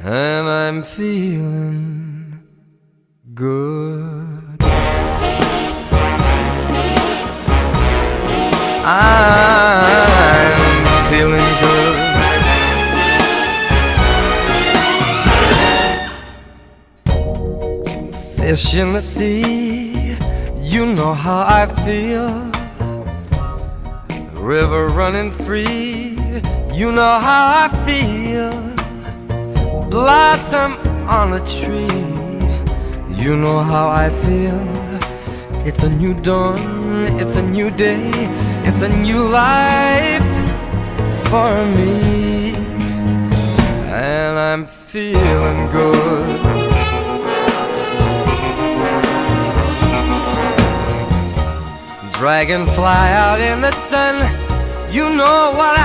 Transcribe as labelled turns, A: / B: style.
A: and I'm feeling good. I'm feeling good. Fish in the sea, you know how I feel. River running free, you know how I feel. Blossom on a tree, you know how I feel. It's a new dawn, it's a new day, it's a new life for me, and I'm feeling good. Dragonfly out in the sun, you know what